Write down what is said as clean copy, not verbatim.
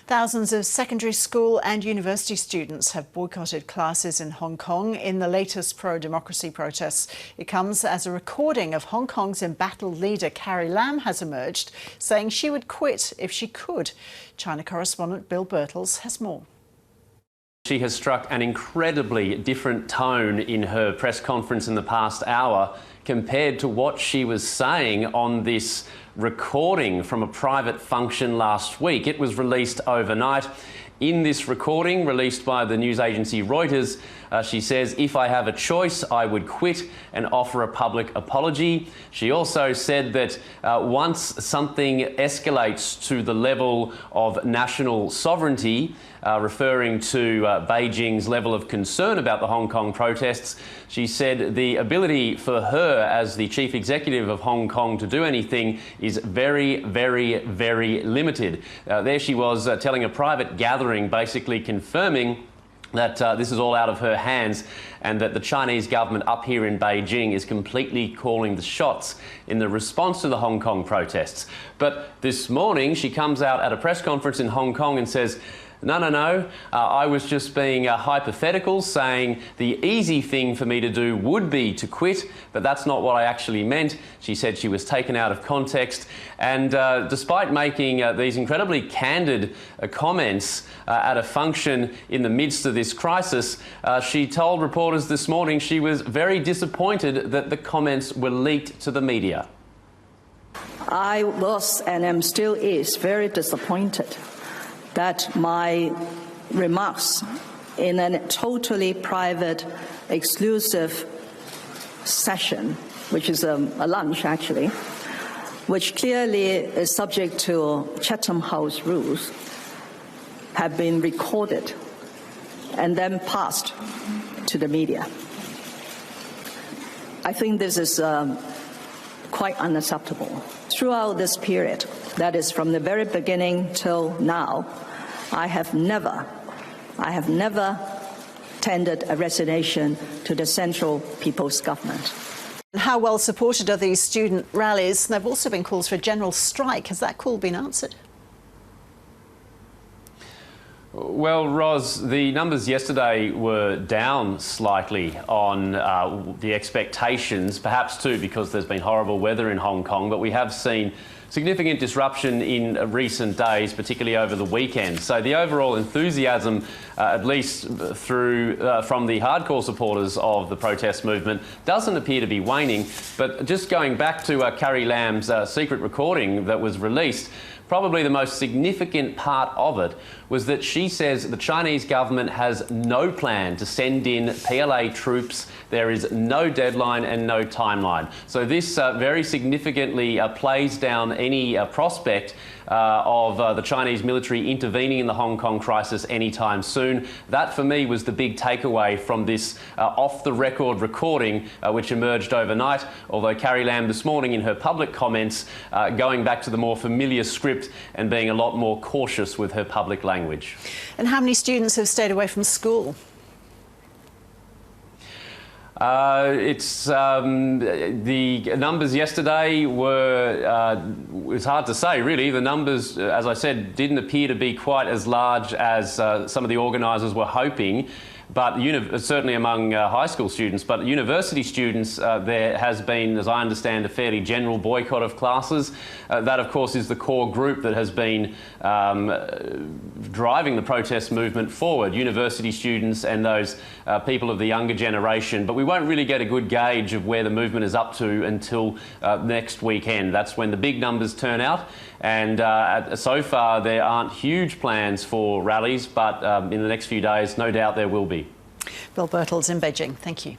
Thousands of secondary school and university students have boycotted classes in Hong Kong in the latest pro-democracy protests. It comes as a recording of Hong Kong's embattled leader Carrie Lam has emerged, saying she would quit if she could. China correspondent Bill Birtles has more. She has struck an incredibly different tone in her press conference in the past hour compared to what she was saying on this recording from a private function last week. It was released overnight. In this recording, released by the news agency Reuters, she says, "If I have a choice, I would quit and offer a public apology." She also said that once something escalates to the level of national sovereignty, referring to Beijing's level of concern about the Hong Kong protests, she said the ability for her as the chief executive of Hong Kong to do anything is very, very, very limited. There she was telling a private gathering, basically confirming that this is all out of her hands and that the Chinese government up here in Beijing is completely calling the shots in the response to the Hong Kong protests. But this morning she comes out at a press conference in Hong Kong and says, No, I was just being hypothetical, saying the easy thing for me to do would be to quit, but that's not what I actually meant. She said she was taken out of context, and despite making these incredibly candid comments at a function in the midst of this crisis, she told reporters this morning she was very disappointed that the comments were leaked to the media. I was and am still is very disappointed that my remarks in a totally private, exclusive session, which is a lunch actually, which clearly is subject to Chatham House rules, have been recorded and then passed to the media. I think this is quite unacceptable. Throughout this period, that is from the very beginning till now, I have never tendered a resignation to the Central People's Government. How well supported are these student rallies? There have also been calls for a general strike. Has that call been answered? Well, Ros, the numbers yesterday were down slightly on the expectations, perhaps too because there's been horrible weather in Hong Kong, but we have seen significant disruption in recent days, particularly over the weekend. So the overall enthusiasm, at least through from the hardcore supporters of the protest movement, doesn't appear to be waning. But just going back to Carrie Lam's secret recording that was released, probably the most significant part of it was that she says the Chinese government has no plan to send in PLA troops. There is no deadline and no timeline. So this very significantly plays down any prospect of the Chinese military intervening in the Hong Kong crisis anytime soon. That, for me, was the big takeaway from this off-the-record recording which emerged overnight, although Carrie Lam this morning in her public comments going back to the more familiar script and being a lot more cautious with her public language. And how many students have stayed away from school? The numbers yesterday were, it's hard to say really. The numbers, as I said, didn't appear to be quite as large as some of the organisers were hoping. But certainly among high school students, but university students, there has been, as I understand, a fairly general boycott of classes. That, of course, is the core group that has been driving the protest movement forward, university students and those people of the younger generation. But we won't really get a good gauge of where the movement is up to until next weekend. That's when the big numbers turn out. And so far, there aren't huge plans for rallies, but in the next few days, no doubt there will be. Bill Birtles in Beijing. Thank you.